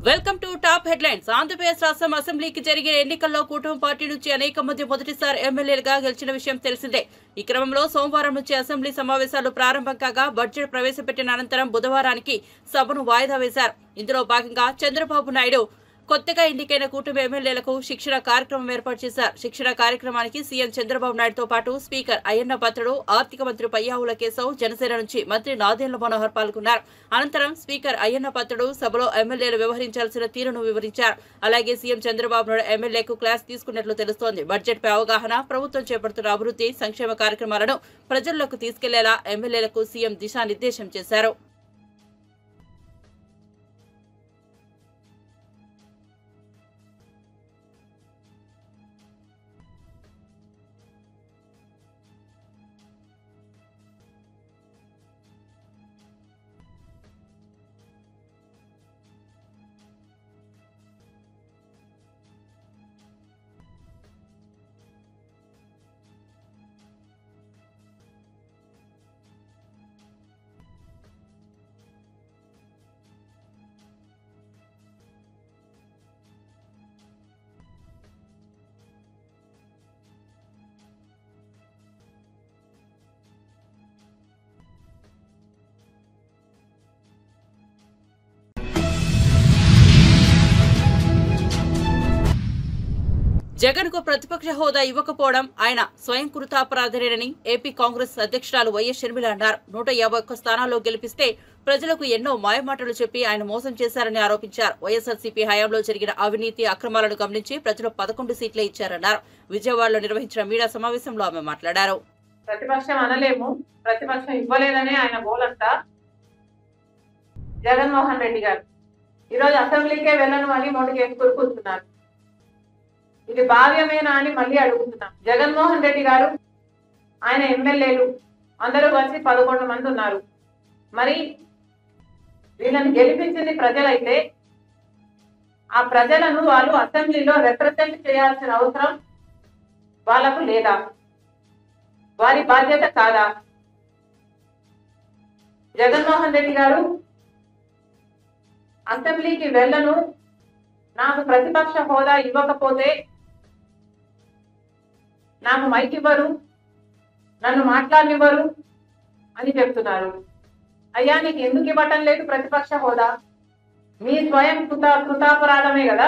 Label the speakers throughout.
Speaker 1: Welcome to top headlines. Andhra Pradesh రాష్ట్రం అసెంబ్లీకి జరిగిన ఎన్నికల్లో కూటమి పార్టీ నుంచి అనేక మంది మొదటిసారి ఎమ్మెల్యేలుగా గెలిచిన విషయం తెలిసిందే. ఈ క్రమంలో సోమవారం నుంచి అసెంబ్లీ సమావేశాలు ప్రారంభం కాగా బడ్జెట్ ప్రవేశపెట్టిన అనంతరం బుధవారానికి సభను వాయిదా వేశారు. ఇందులో భాగంగా చంద్రబాబు నాయుడు కొత్తగా ఎన్నికైన కూటమి ఎమ్మెల్యేలకు శిక్షణ కార్యక్రమం ఏర్పాటు చేశారు. శిక్షణ కార్యక్రమానికి సీఎం చంద్రబాబు నాయుడుతో పాటు స్పీకర్ అయ్యన్న పాత్రుడు, ఆర్థిక మంత్రి పయ్యావుల కేశవ్, జనసేన నుంచి మంత్రి నాదెండ్ల మనోహర్ పాల్గొన్నారు. అనంతరం స్పీకర్ అయ్యన్న పాత్రుడు సభలో ఎమ్మెల్యేలు వ్యవహరించాల్సిన తీరును వివరించారు. అలాగే సీఎం చంద్రబాబు నాయుడు ఎమ్మెల్యేకు క్లాస్ తీసుకున్నట్లు తెలుస్తోంది. బడ్జెట్పై అవగాహన, ప్రభుత్వం చేపడుతున్న అభివృద్ధి సంక్షేమ కార్యక్రమాలను ప్రజల్లోకి తీసుకెళ్లేలా ఎమ్మెల్యేలకు సీఎం దిశానిర్దేశం చేశారు. జగన్ కు ప్రతిపక్ష హోదా ఇవ్వకపోవడం ఆయన స్వయం కృతాపరాధనేనని ఏపీ కాంగ్రెస్ అధ్యక్షురాలు వైఎస్ షర్మిల అన్నారు. 151 స్థానాల్లో గెలిపిస్తే ప్రజలకు ఎన్నో మాయమాటలు చెప్పి ఆయన మోసం చేశారని ఆరోపించారు. వైఎస్ఆర్సీపీ హయాంలో జరిగిన అవినీతి అక్రమాలను గమనించి ప్రజలు 11 సీట్లే ఇచ్చారన్నారు. విజయవాడలో నిర్వహించిన మీడియా సమావేశంలో ఆమె మాట్లాడారు.
Speaker 2: ప్రతిపక్షం అనలేము, ప్రతిపక్షం ఇవ్వలేదనే ఆయన గోలంతా. జగన్మోహన్ రెడ్డి గారు ఈరోజు అసెంబ్లీకే వెళ్ళను అని మోటుకేసి కూర్చున్నారు. ఇది భావ్యమేనా అని మళ్ళీ అడుగుతున్నాం. జగన్మోహన్ రెడ్డి గారు, ఆయన ఎమ్మెల్యేలు అందరూ కలిసి 11 మంది ఉన్నారు. మరి వీళ్ళని గెలిపించింది ప్రజలైతే ఆ ప్రజలను వాళ్ళు అసెంబ్లీలో రిప్రజెంట్ చేయాల్సిన అవసరం వాళ్లకు లేదా? వారి బాధ్యత కాదా? జగన్మోహన్ రెడ్డి గారు అసెంబ్లీకి వెళ్ళను, నాకు ప్రతిపక్ష హోదా ఇవ్వకపోతే నాకు మైక్ ఇవ్వరు, నన్ను మాట్లాడనివ్వరు అని చెప్తున్నారు. అయ్యా, నీకు ఎందుకు ఇవ్వటం లేదు ప్రతిపక్ష హోదా? మీ స్వయం కృతాపరాధమే కదా.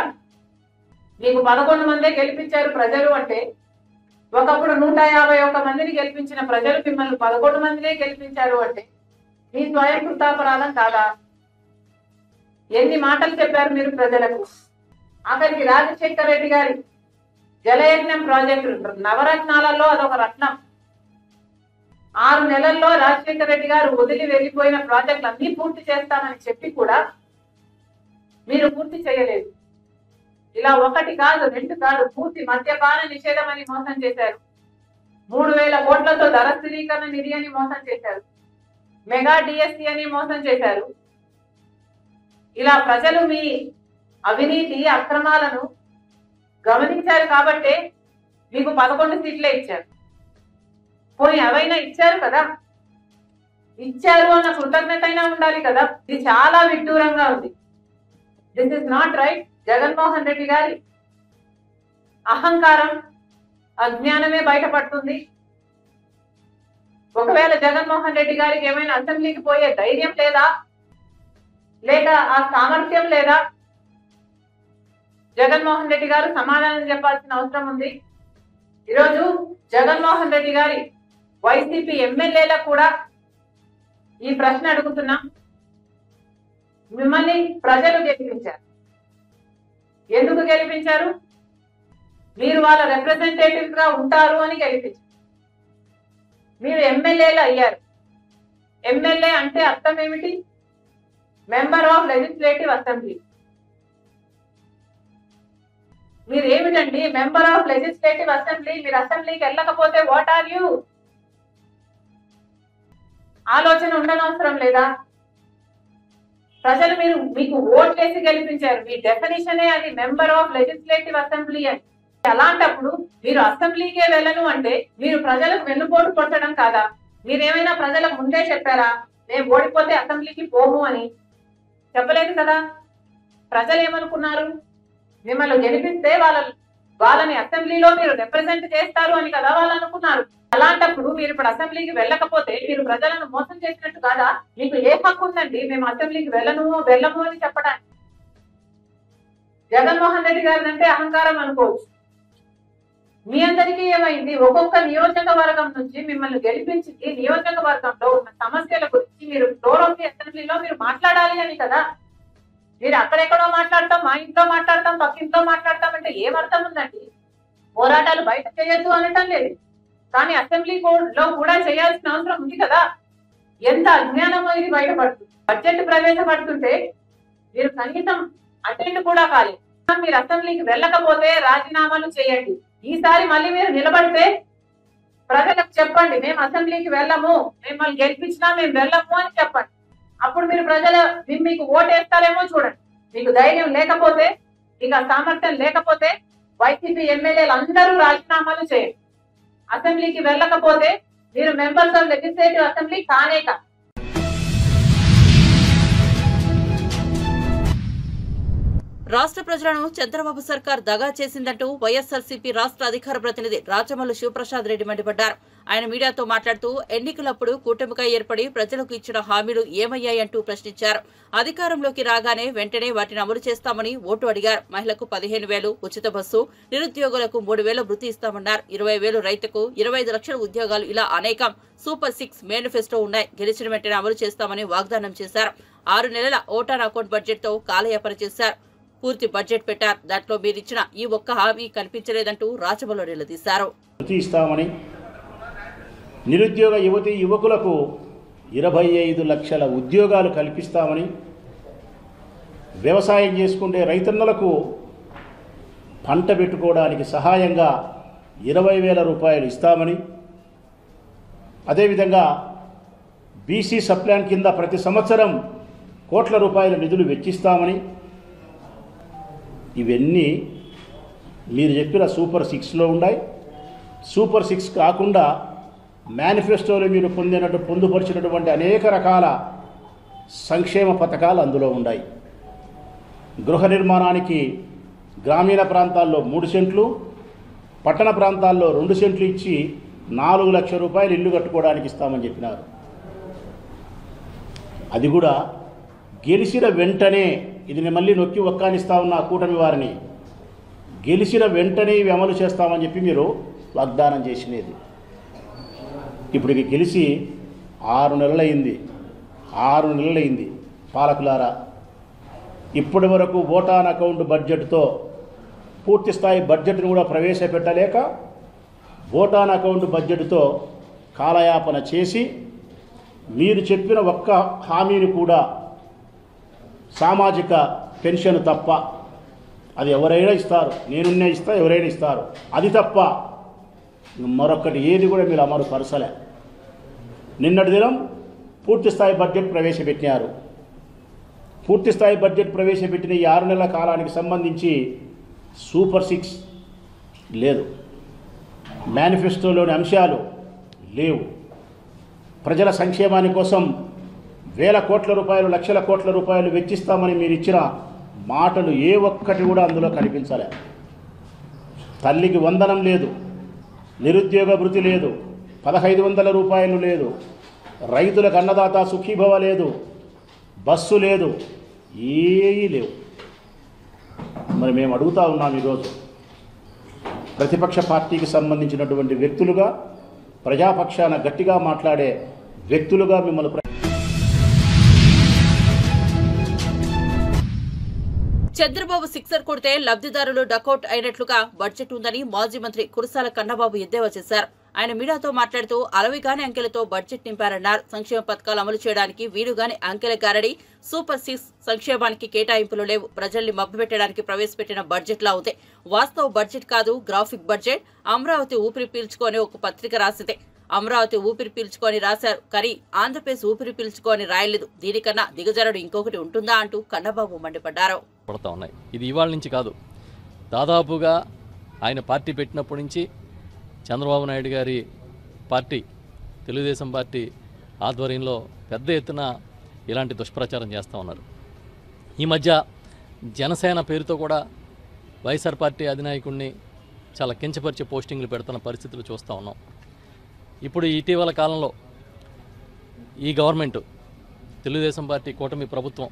Speaker 2: మీకు 11 మందే గెలిపించారు ప్రజలు అంటే, ఒకప్పుడు 151 మందిని గెలిపించిన ప్రజలు మిమ్మల్ని 11 మందినే గెలిపించారు అంటే మీ స్వయం కృతాపరాధం కాదా? ఎన్ని మాటలు చెప్పారు మీరు ప్రజలకు? ఆఖరికి రాజశేఖర్ రెడ్డి గారి జలయజ్ఞం ప్రాజెక్టు నవరత్నాలలో అదొక రత్నం. 6 నెలల్లో రాజశేఖర్ రెడ్డి గారు వదిలి వెళ్లిపోయిన ప్రాజెక్టులు అన్ని పూర్తి చేస్తామని చెప్పి కూడా మీరు పూర్తి చేయలేదు. ఇలా 1 కాదు 2 కాదు, పూర్తి మద్యపాన నిషేధం అని మోసం చేశారు. 3000 కోట్లతో ధర స్థిరీకరణ నిధి అని మోసం చేశారు. మెగా డిఎస్సి అని మోసం చేశారు. ఇలా ప్రజలు మీ అవినీతి అక్రమాలను గమనించారు కాబట్టే మీకు 11 సీట్లే ఇచ్చారు. పోనీ అవైనా ఇచ్చారు కదా, ఇచ్చారు అన్న కృతజ్ఞత అయినా ఉండాలి కదా. ఇది చాలా విడ్డూరంగా ఉంది. This is not right. Jaganmohan Reddy గారి అహంకారం, అజ్ఞానమే బయటపడుతుంది. ఒకవేళ జగన్మోహన్ రెడ్డి గారికి ఏమైనా అసెంబ్లీకి పోయే ధైర్యం లేదా, లేక ఆ సామర్థ్యం లేదా, జగన్మోహన్ రెడ్డి గారు సమాధానం చెప్పాల్సిన అవసరం ఉంది. ఈరోజు జగన్మోహన్ రెడ్డి గారి వైసీపీ ఎమ్మెల్యేలకు కూడా ఈ ప్రశ్న అడుగుతున్నాం. మిమ్మల్ని ప్రజలు గెలిపించారు. ఎందుకు గెలిపించారు? మీరు వాళ్ళ రిప్రజెంటేటివ్ గా ఉంటారు అని గెలిపించారు. మీరు ఎమ్మెల్యేలు అయ్యారు. ఎమ్మెల్యే అంటే అర్థం ఏమిటి? Member of legislative assembly. మీరు ఏమిటండి మెంబర్ ఆఫ్ లెజిస్లేటివ్ అసెంబ్లీ? మీరు అసెంబ్లీకి వెళ్ళకపోతే వాట్ ఆర్ యూ? ఆలోచన ఉండనవసరం లేదా? ప్రజలు మీకు ఓట్లేసి గెలిపించారు. మీ డెఫినిషనే అది, మెంబర్ ఆఫ్ లెజిస్లేటివ్ అసెంబ్లీ అని. అలాంటప్పుడు మీరు అసెంబ్లీకే వెళ్ళను అంటే మీరు ప్రజలకు వెన్నుపోటు కొట్టడం కాదా? మీరేమైనా ప్రజలకు ముందే చెప్పారా మేము ఓడిపోతే అసెంబ్లీకి పోము అని? చెప్పలేదు కదా. ప్రజలు ఏమనుకున్నారు? మిమ్మల్ని గెలిపిస్తే వాళ్ళని అసెంబ్లీలో మీరు రిప్రజెంట్ చేస్తారు అని కదా వాళ్ళు అనుకున్నారు. అలాంటప్పుడు మీరు ఇప్పుడు అసెంబ్లీకి వెళ్ళకపోతే మీరు ప్రజలను మోసం చేసినట్టు కాదా? మీకు ఏ హక్కు ఉందండి మేము అసెంబ్లీకి వెళ్ళము అని చెప్పడానికి? జగన్మోహన్ రెడ్డి గారి అంటే అహంకారం అనుకోవచ్చు. మీ అందరికీ ఏమైంది? ఒక్కొక్క నియోజకవర్గం నుంచి మిమ్మల్ని గెలిపించి నియోజకవర్గంలో ఉన్న సమస్యల గురించి మీరు ఫ్లోర్ ఆఫ్ ది అసెంబ్లీలో మీరు మాట్లాడాలి అని కదా. మీరు అక్కడెక్కడో మాట్లాడతాం, మా ఇంట్లో మాట్లాడతాం, పక్క ఇంట్లో మాట్లాడతాం అంటే ఏం అర్థం ఉందండి? పోరాటాలు బయట చేయొద్దు అనటం లేదు, కానీ అసెంబ్లీ లో కూడా చేయాల్సిన అవసరం ఉంది కదా. ఎంత అజ్ఞానమో ఇది బయటపడుతుంది. బడ్జెట్ ప్రవేశపడుతుంటే మీరు కనీసం అటెండ్ కూడా కాలేదు. మీరు అసెంబ్లీకి వెళ్ళకపోతే రాజీనామాలు చేయండి. ఈసారి మళ్ళీ మీరు నిలబడితే ప్రజలకు చెప్పండి మేము అసెంబ్లీకి వెళ్ళము, మిమ్మల్ని గెలిపించినా మేము వెళ్ళము అని చెప్పండి. అప్పుడు మీరు మీకు ఓటేస్తారేమో చూడండి. మీకు ధైర్యం లేకపోతే, మీకు సామర్థ్యం లేకపోతే వైసీపీ ఎమ్మెల్యేలు అందరూ రాజీనామాలు చేయండి. అసెంబ్లీకి వెళ్ళకపోతే మీరు మెంబర్స్ ఆఫ్ లెజిస్లేటివ్ అసెంబ్లీ కానే కాదు.
Speaker 1: రాష్ట్ర ప్రజలను చంద్రబాబు సర్కార్ దగా చేసిందంటూ వైఎస్ఆర్సీపీ రాష్ట్ర అధికార ప్రతినిధి రాచమల్లు శివప్రసాద్ రెడ్డి మండిపడ్డారు. ఆయన మీడియాతో మాట్లాడుతూ ఎన్నికలప్పుడు కూటమిగా ఏర్పడి ప్రజలకు ఇచ్చిన హామీలు ఏమయ్యాయంటూ ప్రశ్నించారు. అధికారంలోకి రాగానే వెంటనే వాటిని అమలు చేస్తామని ఓటు అడిగారు. మహిళకు 15,000 ఉచిత బస్సు, నిరుద్యోగులకు 3,000 వృత్తి ఇస్తామన్నారు. 20,000 రైతుకు 25 లక్షల ఉద్యోగాలు, ఇలా అనేకం సూపర్ 6 మేనిఫెస్టో ఉన్నాయి. గెలిచిన వెంటనే అమలు చేస్తామని వాగ్దానం చేశారు. 6 నెలల ఓటాన్ అకౌంట్ బడ్జెట్ తో కాలయాపన చేశారు. పూర్తి బడ్జెట్ పెట్టారు. దాంట్లో మీరిచ్చిన ఈ ఒక్క హామీ కనిపించలేదంటూ రాచమల్లు నిలదీశారు.
Speaker 3: నిరుద్యోగ యువకులకు 25 లక్షల ఉద్యోగాలు కల్పిస్తామని, వ్యవసాయం చేసుకుంటే రైతన్నలకు పంట పెట్టుకోవడానికి సహాయంగా 20,000 రూపాయలు ఇస్తామని, అదేవిధంగా బీసీ సప్లాన్ కింద ప్రతి సంవత్సరం కోట్ల రూపాయల నిధులు వెచ్చిస్తామని, ఇవన్నీ మీరు చెప్పిన సూపర్ 6లో ఉన్నాయి. సూపర్ 6 కాకుండా మేనిఫెస్టోలో మీరు పొందుపరిచినటువంటి అనేక రకాల సంక్షేమ పథకాలు అందులో ఉన్నాయి. గృహ నిర్మాణానికి గ్రామీణ ప్రాంతాల్లో 3 సెంట్లు, పట్టణ ప్రాంతాల్లో 2 సెంట్లు ఇచ్చి 4 లక్షల రూపాయలు ఇల్లు కట్టుకోవడానికి ఇస్తామని చెప్పినారు. అది కూడా గెలిచిన వెంటనే, ఇది నేను మళ్ళీ నొక్కి ఒక్కానిస్తా ఉన్న కూటమి వారిని, గెలిచిన వెంటనే ఇవి అమలు చేస్తామని చెప్పి మీరు వాగ్దానం చేసినది. ఇప్పటికి గెలిచి 6 నెలలైంది. 6 నెలలైంది పాలకులారా. ఇప్పటి వరకు ఓటాన్ అకౌంట్ బడ్జెట్తో పూర్తి స్థాయి బడ్జెట్ను కూడా ప్రవేశపెట్టలేక, ఓటాన్ అకౌంట్ బడ్జెట్తో కాలయాపన చేసి, మీరు చెప్పిన ఒక్క హామీని కూడా, సామాజిక పెన్షన్ తప్ప, అది ఎవరైనా ఇస్తారు, నేనున్నే ఇస్తా, ఎవరైనా ఇస్తారు, అది తప్ప మరొకటి ఏది కూడా మీరు అమలు పరచలే. నిన్నటి దినం పూర్తి స్థాయి బడ్జెట్ ప్రవేశపెట్టినారు. పూర్తి స్థాయి బడ్జెట్ ప్రవేశపెట్టిన ఈ 6 నెలల కాలానికి సంబంధించి సూపర్ 6 లేదు, మేనిఫెస్టోలోని అంశాలు లేవు. ప్రజల సంక్షేమాని కోసం వేల కోట్ల రూపాయలు, లక్షల కోట్ల రూపాయలు వెచ్చిస్తామని మీరు ఇచ్చిన మాటలు ఏ ఒక్కటి కూడా అందులో కనిపించలే. తల్లికి వందనం లేదు, నిరుద్యోగ భృతి లేదు, 1,500 రూపాయలు లేదు, రైతులకు అన్నదాత సుఖీభవ లేదు, బస్సు లేదు, ఏమీ లేవు. మరి మేము అడుగుతా ఉన్నాం, ఈరోజు ప్రతిపక్ష పార్టీకి సంబంధించినటువంటి వ్యక్తులుగా, ప్రజాపక్షాన గట్టిగా మాట్లాడే వ్యక్తులుగా మిమ్మల్ని
Speaker 1: చంద్రబాబు సిక్సర్ కొడితే లబ్ధిదారులు డకౌట్ అయినట్లుగా బడ్జెట్ ఉందని మాజీ మంత్రి కురసాల కన్నబాబు ఎద్దేవా చేశారు. ఆయన మీడియాతో మాట్లాడుతూ అలవిగాని అంకెలతో బడ్జెట్ నింపారన్నారు. సంక్షేమ పథకాలు అమలు చేయడానికి వీలుగాని అంకెల గారడి, సూపర్ 6 సంక్షేమానికి కేటాయింపులు లేవు. ప్రజల్ని మభ్యపెట్టడానికి ప్రవేశపెట్టిన బడ్జెట్లా ఉంది. వాస్తవ బడ్జెట్ కాదు, గ్రాఫిక్ బడ్జెట్. అమరావతి ఊపిరి పీల్చుకొని ఒక పత్రిక రాసిందే. అమరావతి ఊపిరి పీల్చుకొని రాశారు, కానీ ఆంధ్రప్రదేశ్ ఊపిరి పీల్చుకొని రాయలేదు. దీనికన్నా దిగజారుడు ఇంకొకటి ఉంటుందా అంటూ కన్నబాబు మండిపడ్డారు.
Speaker 4: ఇది ఇవాళ నుంచి కాదు, దాదాపుగా ఆయన పార్టీ పెట్టినప్పటి నుంచి చంద్రబాబు నాయుడు గారి పార్టీ, తెలుగుదేశం పార్టీ ఆధ్వర్యంలో పెద్ద ఎత్తున ఇలాంటి దుష్ప్రచారం చేస్తూ ఉన్నారు. ఈ మధ్య జనసేన పేరుతో కూడా వైఎస్ఆర్ పార్టీ అధినాయకుడిని చాలా కించపరిచే పోస్టింగ్లు పెడుతున్న పరిస్థితులు చూస్తూ ఉన్నాం. ఇప్పుడు ఇటీవల కాలంలో ఈ గవర్నమెంట్ తెలుగుదేశం పార్టీ కూటమి ప్రభుత్వం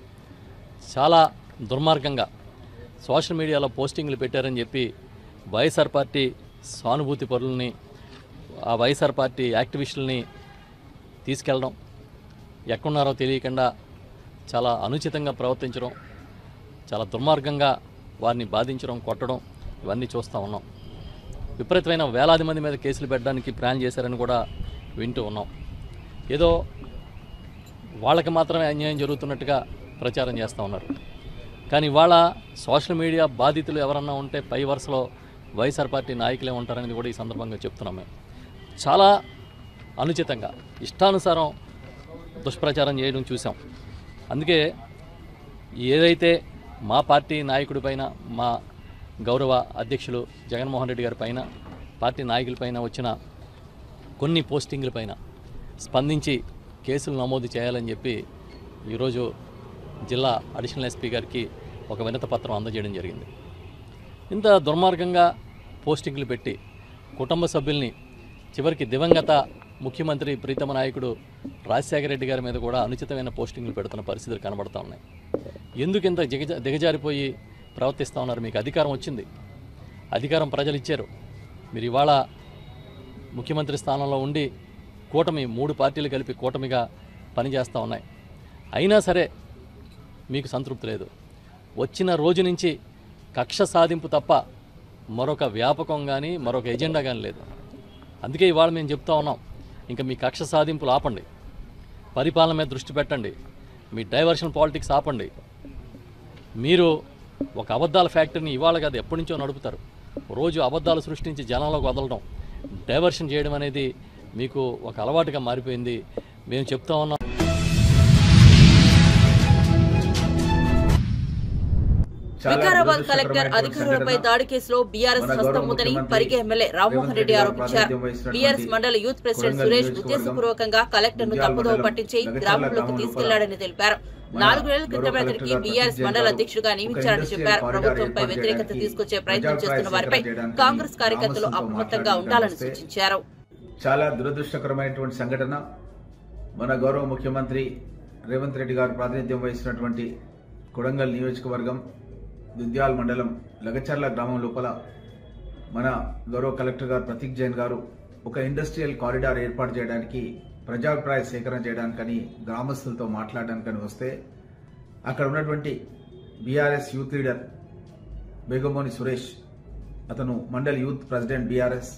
Speaker 4: చాలా దుర్మార్గంగా సోషల్ మీడియాలో పోస్టింగ్లు పెట్టారని చెప్పి వైఎస్ఆర్ పార్టీ సానుభూతి పరులని, ఆ వైఎస్ఆర్ పార్టీ యాక్టివిస్టులని తీసుకెళ్ళడం, ఎక్కడున్నారో తెలియకుండా చాలా అనుచితంగా ప్రవర్తించడం, చాలా దుర్మార్గంగా వారిని బాధించడం, కొట్టడం ఇవన్నీ చూస్తూ ఉన్నాం. విపరీతమైన వేలాది మంది మీద కేసులు పెట్టడానికి ప్లాన్ చేశారని కూడా వింటూ ఉన్నాం. ఏదో వాళ్ళకి మాత్రమే అన్యాయం జరుగుతున్నట్టుగా ప్రచారం చేస్తూ ఉన్నారు. కానీ ఇవాళ సోషల్ మీడియా బాధితులు ఎవరన్నా ఉంటే పై వరుసలో వైఎస్ఆర్ పార్టీ నాయకులే ఉంటారనేది కూడా ఈ సందర్భంగా చెప్తున్నాం. మేము చాలా అనుచితంగా ఇష్టానుసారం దుష్ప్రచారం చేయడం చూసాం. అందుకే ఏదైతే మా పార్టీ నాయకుడి పైన, మా గౌరవ అధ్యక్షులు జగన్మోహన్ రెడ్డి గారి పైన, పార్టీ నాయకులపైన వచ్చిన కొన్ని పోస్టింగ్ల పైన స్పందించి కేసులు నమోదు చేయాలని చెప్పి ఈరోజు జిల్లా అడిషనల్ ఎస్పీ గారికి ఒక వినతి పత్రం అందజేయడం జరిగింది. ఇంత దుర్మార్గంగా పోస్టింగ్లు పెట్టి కుటుంబ సభ్యుల్ని, చివరికి దివంగత ముఖ్యమంత్రి ప్రీతమ నాయకుడు రాజశేఖర రెడ్డి గారి మీద కూడా అనుచితమైన పోస్టింగ్లు పెడుతున్న పరిస్థితులు కనబడుతూ ఉన్నాయి. ఎందుకు ఇంత దిగజారిపోయి ప్రవర్తిస్తూ ఉన్నారు? మీకు అధికారం వచ్చింది, అధికారం ప్రజలు ఇచ్చారు. మీరు ఇవాళ ముఖ్యమంత్రి స్థానంలో ఉండి కూటమి 3 పార్టీలు కలిపి కూటమిగా పనిచేస్తూ ఉన్నాయి. అయినా సరే మీకు సంతృప్తి లేదు. వచ్చిన రోజు నుంచి కక్ష సాధింపు తప్ప మరొక వ్యాపకం కానీ మరొక ఎజెండా కానీ లేదు. అందుకే ఇవాళ మేము చెప్తా ఉన్నాం, ఇంకా మీ కక్ష సాధింపులు ఆపండి, పరిపాలన మీద దృష్టి పెట్టండి, మీ డైవర్షన్ పాలిటిక్స్ ఆపండి. మీరు ఒక అబద్ధాల ఫ్యాక్టరీని ఇవాళ కాదు ఎప్పటి నుంచో నడుపుతారు. రోజు అబద్ధాలు సృష్టించి జనంలోకి వదలడం, డైవర్షన్ చేయడం అనేది మీకు ఒక అలవాటుగా మారిపోయింది. మేము చెప్తా ఉన్నాం.
Speaker 1: వికారాబాద్ కలెక్టర్ అధికారులపై దాడి కేసులో బీఆర్ఎస్ హస్తం ఉందని పరిగి ఎమ్మెల్యే రామ్మోహన్ రెడ్డి ఆరోపించారు. బీఆర్ఎస్ మండల యూత్ ప్రెసిడెంట్ సురేష్ ఉద్దేశపూర్వకంగా కలెక్టర్ ను తప్పుదోవ పట్టించి గ్రామంలోకి తీసుకెళ్లాడని తెలిపారు. 4 నెలల క్రితమే అతనికి బీఆర్ఎస్ మండల అధ్యక్షుడిగా నియమించారని చెప్పారు. ప్రభుత్వంపై వ్యతిరేకత తీసుకొచ్చే ప్రయత్నం చేస్తున్న వారిపై కాంగ్రెస్ కార్యకర్తలు అప్రమత్తంగా ఉండాలని సూచించారు.
Speaker 5: చాలా దురదృష్టకరమైనటువంటి సంఘటన. మన గౌరవ ముఖ్యమంత్రి రేవంత్ రెడ్డి గారు ప్రాతినిధ్యం వహిస్తున్నటువంటి కొడంగల్ నియోజకవర్గం దుద్యాల్ మండలం లగచర్ల గ్రామం లోపల మన గౌరవ కలెక్టర్ గారు ప్రతీక్ జైన్ గారు ఒక ఇండస్ట్రియల్ కారిడార్ ఏర్పాటు చేయడానికి, ప్రజాభిప్రాయ సేకరణ చేయడానికని, గ్రామస్తులతో మాట్లాడడానికని వస్తే అక్కడ ఉన్నటువంటి బీఆర్ఎస్ యూత్ లీడర్ బేగమోని సురేష్, అతను మండల్ యూత్ ప్రెసిడెంట్ బీఆర్ఎస్,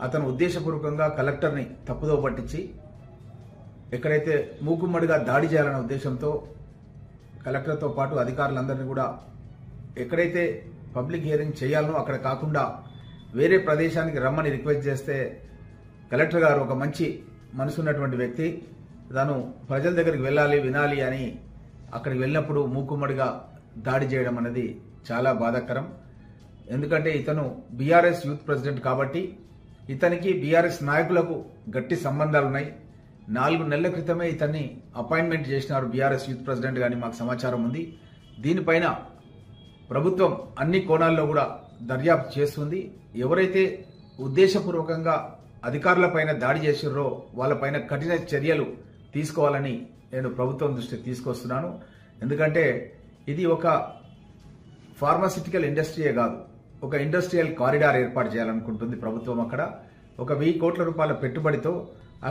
Speaker 5: అతను ఉద్దేశపూర్వకంగా కలెక్టర్ని తప్పుదోవ పట్టించి ఎక్కడైతే మూకుమ్మడిగా దాడి చేయాలనే ఉద్దేశంతో కలెక్టర్తో పాటు అధికారులందరినీ కూడా ఎక్కడైతే పబ్లిక్ హియరింగ్ చేయాలనో అక్కడ కాకుండా వేరే ప్రదేశానికి రమ్మని రిక్వెస్ట్ చేస్తే కలెక్టర్ గారు ఒక మంచి మనసున్నటువంటి వ్యక్తి, తాను ప్రజల దగ్గరికి వెళ్ళాలి, వినాలి అని అక్కడికి వెళ్ళినప్పుడు మూకుమ్మడిగా దాడి చేయడం అనేది చాలా బాధాకరం. ఎందుకంటే ఇతను బీఆర్ఎస్ యూత్ ప్రెసిడెంట్ కాబట్టి ఇతనికి బీఆర్ఎస్ నాయకులకు గట్టి సంబంధాలున్నాయి. 4 నెలల క్రితమే ఇతన్ని అపాయింట్మెంట్ చేసినారు బీఆర్ఎస్ యూత్ ప్రెసిడెంట్ గాని మాకు సమాచారం ఉంది. దీనిపైన ప్రభుత్వం అన్ని కోణాల్లో కూడా దర్యాప్తు చేస్తుంది. ఎవరైతే ఉద్దేశపూర్వకంగా అధికారులపైన దాడి చేసిర్రో వాళ్ళపైన కఠిన చర్యలు తీసుకోవాలని నేను ప్రభుత్వం దృష్టికి తీసుకొస్తున్నాను. ఎందుకంటే ఇది ఒక ఫార్మాసిటికల్ ఇండస్ట్రీయే కాదు, ఒక ఇండస్ట్రియల్ కారిడార్ ఏర్పాటు చేయాలనుకుంటుంది ప్రభుత్వం. అక్కడ ఒక 1000 కోట్ల రూపాయల పెట్టుబడితో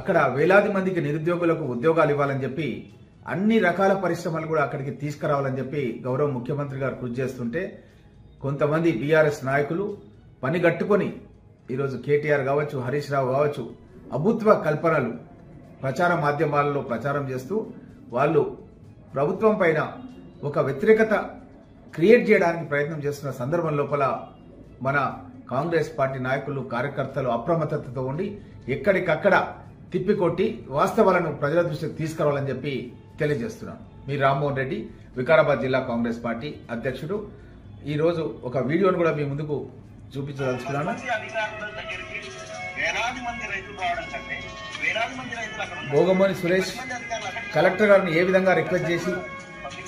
Speaker 5: అక్కడ వేలాది మందికి నిరుద్యోగులకు ఉద్యోగాలు ఇవ్వాలని చెప్పి అన్ని రకాల పరిశ్రమలు కూడా అక్కడికి తీసుకురావాలని చెప్పి గౌరవ ముఖ్యమంత్రి గారు కృషి చేస్తుంటే కొంతమంది బీఆర్ఎస్ నాయకులు పనిగట్టుకొని ఈరోజు కేటీఆర్ కావచ్చు, హరీష్ రావు కావచ్చు, అభూత్వ కల్పనలు ప్రచార మాధ్యమాలలో ప్రచారం చేస్తూ వాళ్ళు ప్రభుత్వం పైన ఒక వ్యతిరేకత క్రియేట్ చేయడానికి ప్రయత్నం చేస్తున్న సందర్భం లోపల మన కాంగ్రెస్ పార్టీ నాయకులు, కార్యకర్తలు అప్రమత్తతతో ఉండి ఎక్కడికక్కడ తిప్పికొట్టి వాస్తవాలను ప్రజల దృష్టికి తీసుకురావాలని చెప్పి తెలియజేస్తున్నాను. మీ రామ్మోహన్ రెడ్డి, వికారాబాద్ జిల్లా కాంగ్రెస్ పార్టీ అధ్యక్షుడు. ఈ రోజు ఒక వీడియోను కూడా మీ ముందుకు చూపించదలుచుకున్నాను. బోగమోని సురేష్ కలెక్టర్ గారిని ఏ విధంగా రిక్వెస్ట్ చేసి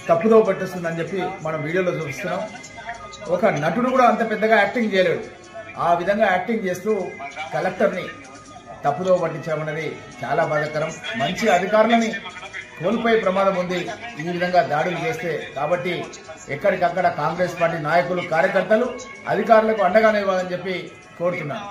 Speaker 5: తప్పుదో పట్టిస్తుందని చెప్పి మనం వీడియోలో చూపిస్తున్నాం. ఒక నటుడు కూడా అంత పెద్దగా యాక్టింగ్ చేయలేడు. ఆ విధంగా యాక్టింగ్ చేస్తూ కలెక్టర్ని తప్పుదో పట్టించడం అనేది చాలా బాధాకరం. మంచి అధికారులని కోల్పోయే ప్రమాదం ఉంది ఈ విధంగా దాడులు చేస్తే. కాబట్టి ఎక్కడికక్కడ కాంగ్రెస్ పార్టీ నాయకులు, కార్యకర్తలు అధికారులకు అండగా నిలవాలని చెప్పి కోరుతున్నాను.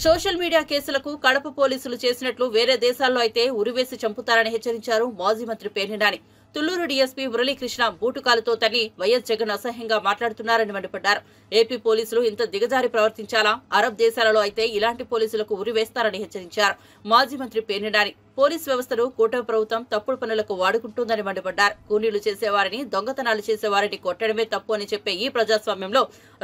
Speaker 1: సోషల్ మీడియా కేసులకు కడప పోలీసులు చేసినట్లు వేరే దేశాల్లో అయితే ఉరివేసి చంపుతారని హెచ్చరించారు మాజీ మంత్రి పేర్ని నాని. తుళ్లూరు డీఎస్పీ మురళీకృష్ణ బూటుకాలతో తన్ని వైఎస్ జగన్ అసహ్యంగా మాట్లాడుతున్నారని మండిపడ్డారు. ఏపీ పోలీసులు ఇంత దిగజారి ప్రవర్తించాలా? అరబ్ దేశాలలో అయితే ఇలాంటి పోలీసులకు ఉరివేస్తారని హెచ్చరించారు మాజీ మంత్రి పేర్ని నాని. పోలీసు వ్యవస్థను కూటమి ప్రభుత్వం తప్పుడు పనులకు వాడుకుంటుందని మండిపడ్డారు. కూలీలు చేసేవారిని, దొంగతనాలు చేసేవారిని కొట్టడమే తప్పు అని చెప్పే ఈ ప్రజాస్వామ్యంలో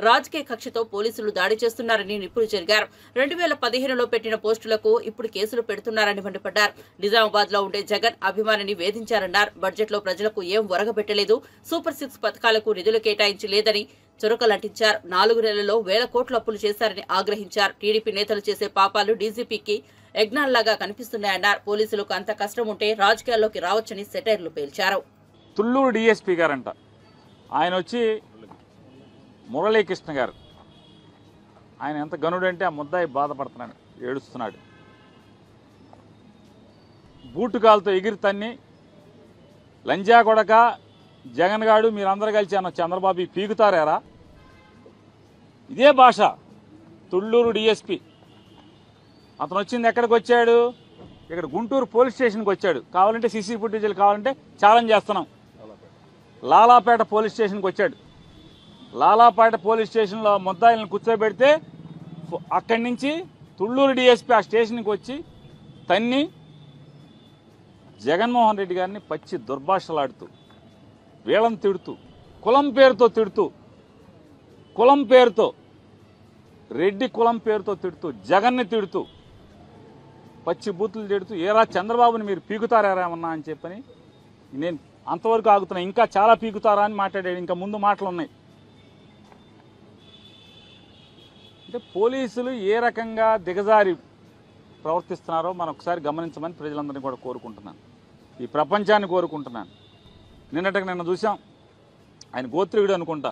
Speaker 1: రాజకీయ కక్షతో పోలీసులు దాడి చేస్తున్నారని నిప్పులు చెరిగారు. 2015లో పెట్టిన పోస్టులకు ఇప్పుడు కేసులు పెడుతున్నారని మండిపడ్డారు. నిజామాబాద్ లో ఉండే జగన్ అభిమానిని వేధించారన్నారు. బడ్జెట్ లో ప్రజలకు ఏం ఒరగబెట్టలేదు, సూపర్ 6 పథకాలకు నిధులు కేటాయించి లేదని చురకలంటించారు. 4 నెలల్లో 1000 కోట్ల అప్పులు చేశారని ఆగ్రహించారు. టీడీపీ నేతలు చేసే పాపాలు డీజీపీకి యజ్ఞాల్లాగా కనిపిస్తున్నాయన్నారు. పోలీసులకు అంత కష్టం ఉంటే రాజకీయాల్లోకి రావచ్చని సెటైర్లు పేల్చారు.
Speaker 6: తుళ్లూరు డీఎస్పీ గారంట, ఆయన వచ్చి మురళీకృష్ణ గారు, ఆయన ఎంత గనుడంటే ఆ ముద్దాయి బాధపడుతున్నాడు, ఏడుస్తున్నాడు. బూటుకాలతో ఎగిరి తన్ని లంజా కొడక జగన్ గాడు మీరందరూ కలిసి అన్న చంద్రబాబు పీకుతారా? ఇదే భాష. తుళ్లూరు డీఎస్పీ అతను వచ్చింది ఎక్కడికి వచ్చాడు? ఇక్కడ గుంటూరు పోలీస్ స్టేషన్కి వచ్చాడు. కావాలంటే సీసీ ఫుటేజీలు కావాలంటే ఛాలెంజ్ చేస్తున్నాం. లాలాపేట పోలీస్ స్టేషన్కి వచ్చాడు. లాలాపేట పోలీస్ స్టేషన్లో ముద్దాయిలను కూర్చోబెడితే అక్కడి నుంచి తుళ్లూరు డీఎస్పీ ఆ స్టేషన్కి వచ్చి తన్ని జగన్మోహన్ రెడ్డి గారిని పచ్చి దుర్భాషలాడుతూ, వీళ్ళని తిడుతూ, కులం పేరుతో తిడుతూ, కులం పేరుతో, రెడ్డి కులం పేరుతో తిడుతూ, జగన్ని తిడుతూ, పచ్చి బూతులు తిడుతూ, ఏరా చంద్రబాబుని మీరు పీకుతారా ఏమన్నా అని చెప్పని నేను అంతవరకు ఆగుతున్నా. ఇంకా చాలా పీకుతారా అని మాట్లాడాడు. ఇంకా ముందు మాటలు ఉన్నాయి. అంటే పోలీసులు ఏ రకంగా దిగజారి ప్రవర్తిస్తున్నారో మనం ఒకసారి గమనించమని ప్రజలందరినీ కూడా కోరుకుంటున్నాను, ఈ ప్రపంచాన్ని కోరుకుంటున్నాను. నిన్న చూసాం, ఆయన గోత్రికుడు అనుకుంటా,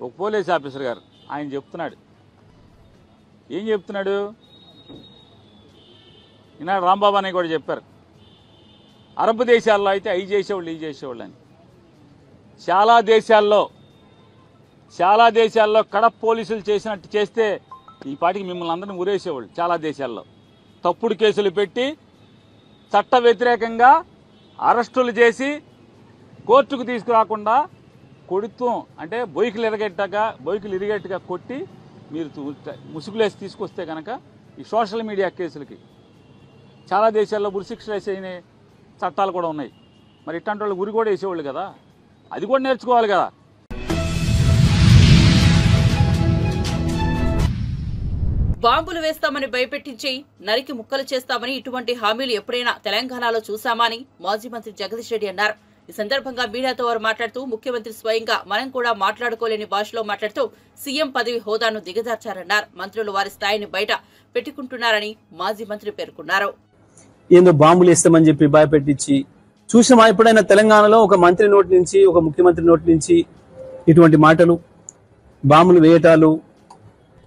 Speaker 6: ఒక పోలీస్ ఆఫీసర్ గారు ఆయన చెప్తున్నాడు. ఏం చెప్తున్నాడు? ఈనాడు రాంబాబు అని కూడా చెప్పారు, అరబ్ దేశాల్లో అయితే అవి చేసేవాళ్ళు, ఇవి చేసేవాళ్ళు అని. చాలా దేశాల్లో కడప పోలీసులు చేసినట్టు చేస్తే ఈ పాటికి మిమ్మల్ని అందరినీ ఉరేసేవాళ్ళు. చాలా దేశాల్లో తప్పుడు కేసులు పెట్టి చట్ట వ్యతిరేకంగా అరెస్టులు చేసి కోర్టుకు తీసుకురాకుండా కొడుతూ, అంటే బొయ్యిలు ఇరిగేట్టుగా కొట్టి మీరు ముసుగులేసి తీసుకొస్తే కనుక ఈ సోషల్ మీడియా కేసులకి చాలా దేశాల్లో ఉరిశిక్షలు వేసే చట్టాలు కూడా ఉన్నాయి. మరి ఇట్లాంటి వాళ్ళు ఉరి కూడా వేసేవాళ్ళు కదా, అది కూడా నేర్చుకోవాలి కదా.
Speaker 1: బాంబులు వేస్తామని భయపెట్టించి నరికి ముక్కలు చేస్తామని ఇటువంటి హామీలు ఎప్పుడైనా తెలంగాణలో చూశామా అని మాజీ మంత్రి జగదీష్ రెడ్డి అన్నారు. ఈ సందర్భంగా మీడియాతో వారు మాట్లాడుతూ ముఖ్యమంత్రి స్వయంగా మనం కూడా మాట్లాడుకోలేని భాషలో మాట్లాడుతూ సీఎం పదవి హోదాను దిగజార్చారన్నారు. మంత్రులు వారి స్థాయిని బయట పెట్టుకుంటున్నారని మాజీ మంత్రి పేర్కొన్నారు.
Speaker 7: ఏందో బాంబులు వేస్తామని చెప్పి భయపెట్టించి చూసామా ఎప్పుడైనా తెలంగాణలో? ఒక మంత్రి నోటి నుంచి, ఒక ముఖ్యమంత్రి నోటి నుంచి ఇటువంటి మాటలు, బాంబులు వేయటాలు,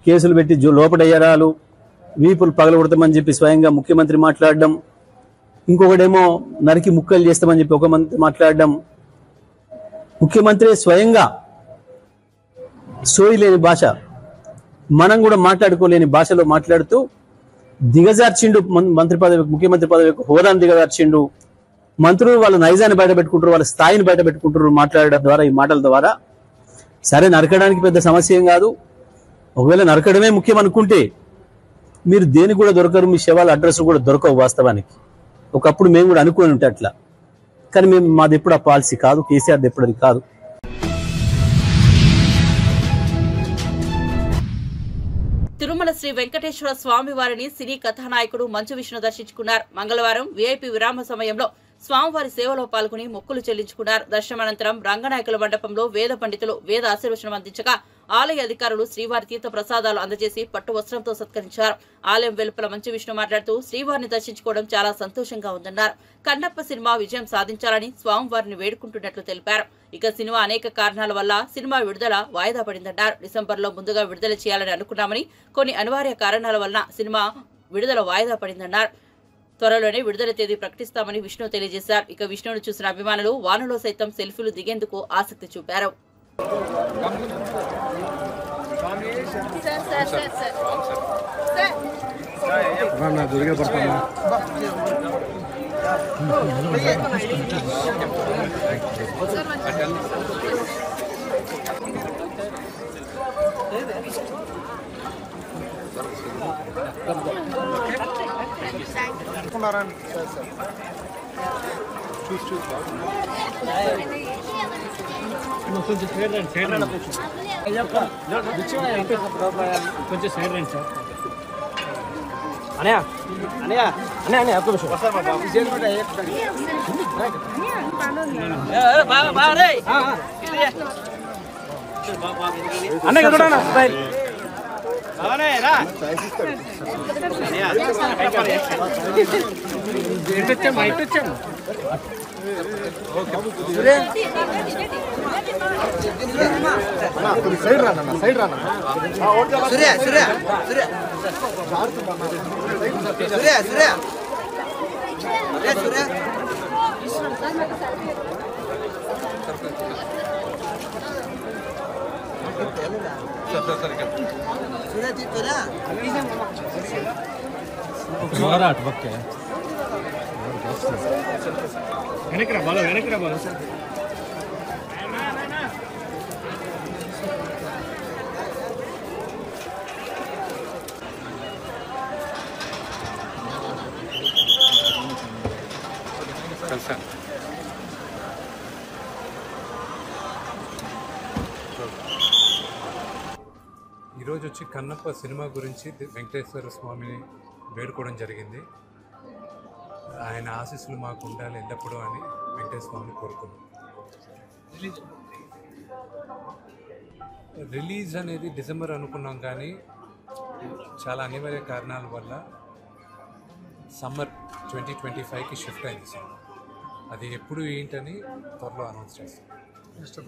Speaker 7: కేసులు పెట్టి లోపడయ్యరాలు, వీపులు పగలగొడతామని చెప్పి స్వయంగా ముఖ్యమంత్రి మాట్లాడడం, ఇంకొకటేమో నరికి ముక్కలు చేస్తామని చెప్పి ఒక మంత్రి మాట్లాడడం. ముఖ్యమంత్రి స్వయంగా సోయి లేని భాష, మనం కూడా మాట్లాడుకోలేని భాషలో మాట్లాడుతూ దిగజార్చిండు మంత్రి పదవి, ముఖ్యమంత్రి పదవి హోదాను దిగజార్చిండు. మంత్రులు వాళ్ళ నైజాన్ని బయట పెట్టుకుంటారు, వాళ్ళ స్థాయిని బయట పెట్టుకుంటారు మాట్లాడడం ద్వారా, ఈ మాటల ద్వారా. సరే, నరకడానికి పెద్ద సమస్య ఏం కాదు. ఒకవేళ నరకడమే ముఖ్యం అనుకుంటే మీరు దేనికి కూడా దొరకరు, మీ శవాల అడ్రస్ కూడా దొరకవు. వాస్తవానికి ఒకప్పుడు మేము కూడా అనుకుని ఉంటే అట్లా, కానీ మేము మాది ఎప్పుడు ఆ పాలసీ కాదు, కేసీఆర్ది ఎప్పుడు అది కాదు.
Speaker 1: తిరుమల శ్రీ వెంకటేశ్వర స్వామి వారిని సినీ కథానాయకుడు మంచు విష్ణు దర్శించుకున్నారు. మంగళవారం వీఐపీ విరామ సమయంలో స్వామివారి సేవలో పాల్గొని మొక్కులు చెల్లించుకున్నారు. దర్శనానంతరం రంగనాయకుల మండపంలో వేద పండితులు వేద ఆశీర్వచనం అందించగా ఆలయ అధికారులు శ్రీవారి తీర్థ ప్రసాదాలు అందజేసి పట్టు వస్త్రంతో సత్కరించారు. ఆలయం వెలుపల మంచు విష్ణు మాట్లాడుతూ శ్రీవారిని దర్శించుకోవడం చాలా సంతోషంగా ఉందన్నారు. కన్నప్ప సినిమా విజయం సాధించాలని స్వామివారిని వేడుకుంటున్నట్లు తెలిపారు. ఇక సినిమా అనేక కారణాల వల్ల సినిమా విడుదల వాయిదా పడిందన్నారు. డిసెంబర్లో ముందుగా విడుదల చేయాలని అనుకున్నామని కొన్ని అనివార్య కారణాల వలన సినిమా విడుదల వాయిదా పడిందన్నారు. త్వరలోనే విడుదల తేదీ ప్రకటిస్తామని విష్ణు తెలియజేశారు. ఇక విష్ణును చూసిన అభిమానులు వానలో సైతం సెల్ఫీలు దిగేందుకు ఆసక్తి చూపారు.
Speaker 8: కొంచెం సైడ్ రండి కొంచెం సైడ్ రండి సార్ అనయా అనయా అనయా అనయా आपको विषय అన్న ఇక్కడ చూడనా స్టైల్ బావనే రా ఇటొచ్చాం ఇటొచ్చాం సైడ్ రానా సైడ్ రానా సూర్య సూర్య సూర్య సూర్య సూర్య సూర్య వెనక్రా బాలో వెనక్రా బాలో
Speaker 9: ఈరోజు వచ్చి కన్నప్ప సినిమా గురించి వెంకటేశ్వర స్వామిని వేడుకోవడం జరిగింది. ఆయన ఆశీస్సులు మాకు ఉండాలి ఎల్లప్పుడూ అని వెంకటేశ్వర స్వామిని కోరుకున్నాం. రిలీజ్ అనేది డిసెంబర్ అనుకున్నాం, కానీ చాలా అనివార్య కారణాల వల్ల సమ్మర్ 2025కి షిఫ్ట్ అయింది సినిమా. అది ఎప్పుడు ఏంటని త్వరలో అనౌన్స్ చేస్తాం.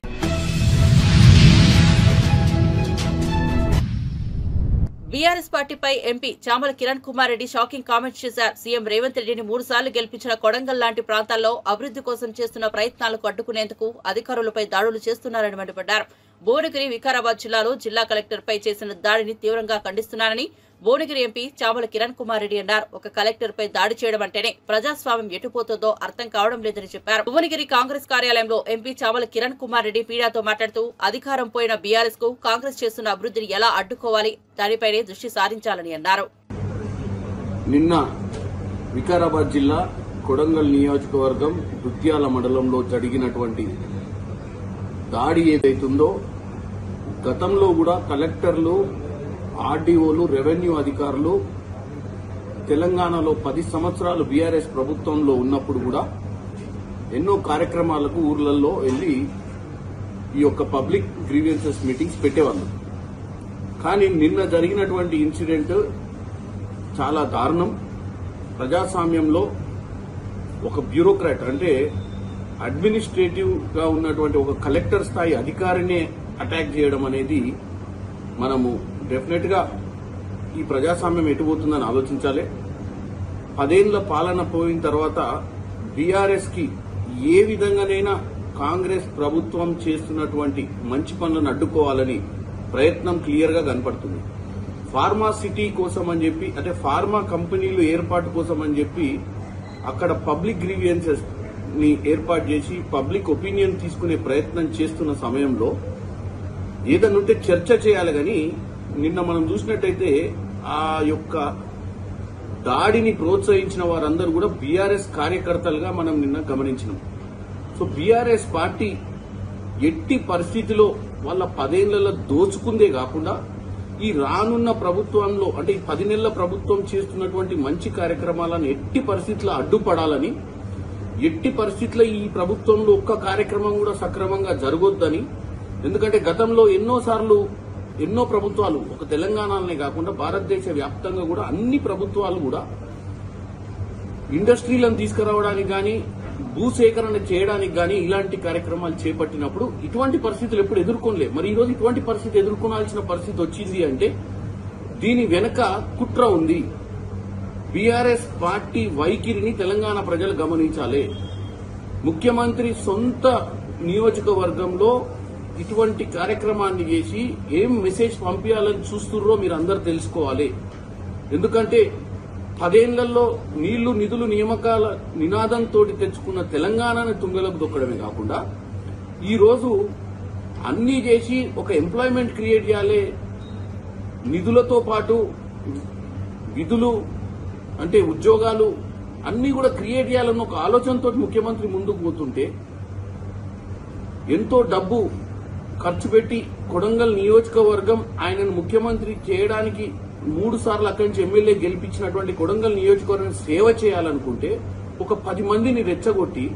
Speaker 1: బీఆర్ఎస్ పార్టీపై MP Chamala Kiran Kumar Reddy shocking comments చేశారు. సీఎం రేవంత్ రెడ్డిని 3 సార్లు గెలిపించిన కొడంగల్ లాంటి ప్రాంతాల్లో అభివృద్ధి కోసం చేస్తున్న ప్రయత్నాలకు అడ్డుకునేందుకు అధికారులపై దాడులు చేస్తున్నారని మండిపడ్డారు. భువనగిరి, వికారాబాద్ జిల్లాలో జిల్లా కలెక్టర్పై చేసిన దాడిని తీవ్రంగా ఖండిస్తున్నానని భువనగిరి ఎంపీ చామల కిరణ్ కుమార్ రెడ్డి అన్నారు. ఒక కలెక్టర్పై దాడి చేయడం అంటేనే ప్రజాస్వామ్యం ఎటుపోతుందో అర్థం కావడం లేదని చెప్పారు. భువనగిరి కాంగ్రెస్ కార్యాలయంలో ఎంపీ చామల కిరణ్ కుమార్ రెడ్డి మీడియాతో మాట్లాడుతూ అధికారం పోయిన బీఆర్ఎస్ కు కాంగ్రెస్ చేస్తున్న అభివృద్ధిని ఎలా అడ్డుకోవాలి, దానిపైనే దృష్టి సారించాలని అన్నారు.
Speaker 10: నిన్న వికారాబాద్ జిల్లా కొడంగల్ నియోజకవర్గం దుద్యాల మండలంలో జరిగినటువంటి దాడి ఏదైతుందో, గతంలో కూడా కలెక్టర్లు, ఆర్డీఓలు, రెవెన్యూ అధికారులు తెలంగాణలో 10 సంవత్సరాలు బీఆర్ఎస్ ప్రభుత్వంలో ఉన్నప్పుడు కూడా ఎన్నో కార్యక్రమాలకు ఊర్లలో వెళ్లి ఈ యొక్క పబ్లిక్ గ్రీవియన్సెస్ మీటింగ్స్ పెట్టేవాళ్ళు. కానీ నిన్న జరిగినటువంటి ఇన్సిడెంట్ చాలా దారుణం. ప్రజాస్వామ్యంలో ఒక బ్యూరోక్రాట్, అంటే అడ్మినిస్ట్రేటివ్ గా ఉన్నటువంటి ఒక కలెక్టర్ స్థాయి అధికారినే అటాక్ చేయడం అనేది మనము డెఫినెట్ గా ఈ ప్రజాస్వామ్యం ఎటుపోతుందని ఆలోచించాలి. 10 ఏళ్ల పాలన పోయిన తర్వాత బీఆర్ఎస్ కి ఏ విధంగానైనా కాంగ్రెస్ ప్రభుత్వం చేస్తున్నటువంటి మంచి పనులను అడ్డుకోవాలని ప్రయత్నం క్లియర్ గా కనపడుతుంది. ఫార్మా సిటీ కోసం అని చెప్పి, అంటే ఫార్మా కంపెనీలు ఏర్పాటు కోసం అని చెప్పి అక్కడ పబ్లిక్ గ్రీవియన్సెస్ ని ఏర్పాటు చేసి పబ్లిక్ ఒపీనియన్ తీసుకునే ప్రయత్నం చేస్తున్న సమయంలో ఏదన్నుంటే చర్చ చేయాలి. కానీ నిన్న మనం చూసినట్టయితే ఆ యొక్క దాడిని ప్రోత్సహించిన వారందరూ కూడా బీఆర్ఎస్ కార్యకర్తలుగా మనం నిన్న గమనించినాం. సో బీఆర్ఎస్ పార్టీ ఎట్టి పరిస్థితిలో వాళ్ళ 10 ఏళ్లలో దోచుకుందే కాకుండా ఈ రానున్న ప్రభుత్వంలో, అంటే ఈ 10 నెలల ప్రభుత్వం చేస్తున్నటువంటి మంచి కార్యక్రమాలను ఎట్టి పరిస్థితుల్లో అడ్డుపడాలని ఎట్టి పరిస్థితుల్లో ఈ ప్రభుత్వంలో ఒక్క కార్యక్రమం కూడా సక్రమంగా జరగొద్దని, ఎందుకంటే గతంలో ఎన్నో ప్రభుత్వాలు ఒక తెలంగాణనే కాకుండా భారతదేశ వ్యాప్తంగా కూడా అన్ని ప్రభుత్వాలు కూడా ఇండస్ట్రీలను తీసుకురావడానికి గాని భూసేకరణ చేయడానికి గాని ఇలాంటి కార్యక్రమాలు చేపట్టినప్పుడు ఇటువంటి పరిస్థితులు ఎప్పుడు ఎదుర్కొనలేదు. మరి ఈరోజు ఇటువంటి పరిస్థితి ఎదుర్కొనాల్సిన పరిస్థితి వచ్చింది అంటే దీని వెనక కుట్ర ఉంది. బీఆర్ఎస్ పార్టీ వైఖరిని తెలంగాణ ప్రజలు గమనించాలి. ముఖ్యమంత్రి సొంత నియోజకవర్గంలో ఇటువంటి కార్యక్రమాన్ని చేసి ఏం మెసేజ్ పంపించాలని చూస్తుర్రో మీరు అందరూ తెలుసుకోవాలి. ఎందుకంటే 10 ఏళ్లలో నీళ్లు నిధులు నియామకాల నినాదంతో తెచ్చుకున్న తెలంగాణను తుంగలకు దొక్కడమే కాకుండా ఈ రోజు అన్ని చేసి ఒక ఎంప్లాయ్మెంట్ క్రియేట్ చేయాలి, నిధులతో పాటు విధులు అంటే ఉద్యోగాలు అన్ని కూడా క్రియేట్ చేయాలన్న ఒక ఆలోచనతో ముఖ్యమంత్రి ముందుకు పోతుంటే ఎంతో డబ్బు ఖర్చు పెట్టి కొడంగల్ నియోజకవర్గం ఆయనను ముఖ్యమంత్రి చేయడానికి 3 సార్లు అక్కడి నుంచి ఎమ్మెల్యే గెలిపించినటువంటి కొడంగల్ నియోజకవర్గం సేవ చేయాలనుకుంటే ఒక 10 మందిని రెచ్చగొట్టి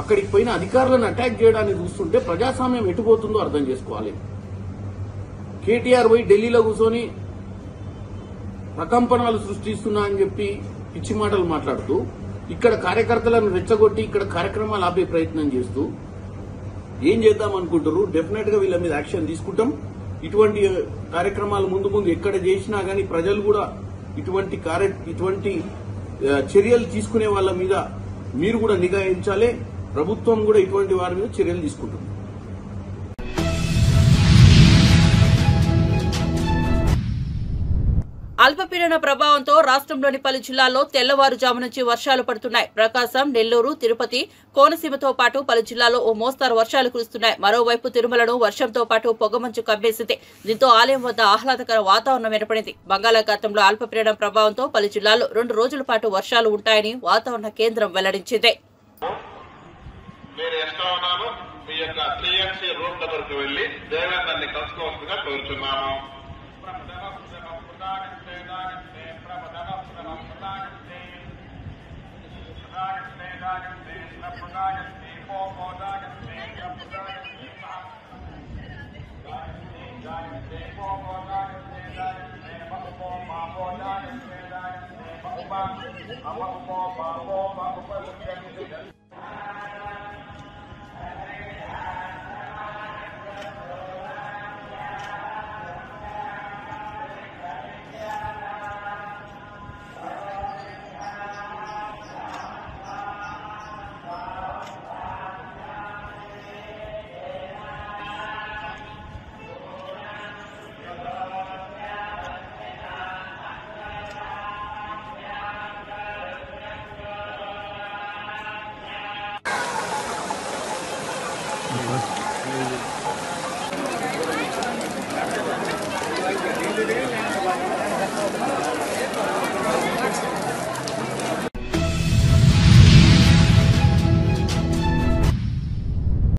Speaker 10: అక్కడికి పోయిన అధికారులను అటాక్ చేయడానికి చూస్తుంటే ప్రజాస్వామ్యం ఎటుపోతుందో అర్థం చేసుకోవాలి. కేటీఆర్ పోయి ఢిల్లీలో కూర్చొని ప్రకంపనలు సృష్టిస్తున్నా అని చెప్పి పిచ్చి మాటలు మాట్లాడుతూ ఇక్కడ కార్యకర్తలను రెచ్చగొట్టి ఇక్కడ కార్యక్రమాలు ఆపే ప్రయత్నం చేస్తూ ఏం చేద్దాం అనుకుంటారు. డెఫినెట్ గా వీళ్ళ మీద యాక్షన్ తీసుకుంటాం. ఇటువంటి కార్యక్రమాలు ముందు ఎక్కడ చేసినా గానీ ప్రజలు కూడా ఇటువంటి చర్యలు తీసుకునే వాళ్ళ మీద మీరు కూడా నిఘా వహించాలి. ప్రభుత్వం కూడా ఇటువంటి వారి మీద చర్యలు తీసుకుంటుంది.
Speaker 1: అల్పపీడన ప్రభావంతో రాష్ట్రంలోని పలు జిల్లాల్లో తెల్లవారుజాము నుంచి వర్షాలు పడుతున్నాయి. ప్రకాశం, నెల్లూరు, తిరుపతి, కోనసీమతో పాటు పలు జిల్లాల్లో ఓ మోస్తారు వర్షాలు కురుస్తున్నాయి. మరోవైపు తిరుమలను వర్షంతో పాటు పొగమంచు కమ్మేసింది. దీంతో ఆలయం వద్ద ఆహ్లాదకర వాతావరణం ఏర్పడింది. బంగాళాఖాతంలో అల్పపీడన ప్రభావంతో పలు జిల్లాల్లో 2 రోజుల పాటు వర్షాలు ఉంటాయని వాతావరణ కేంద్రం వెల్లడించింది.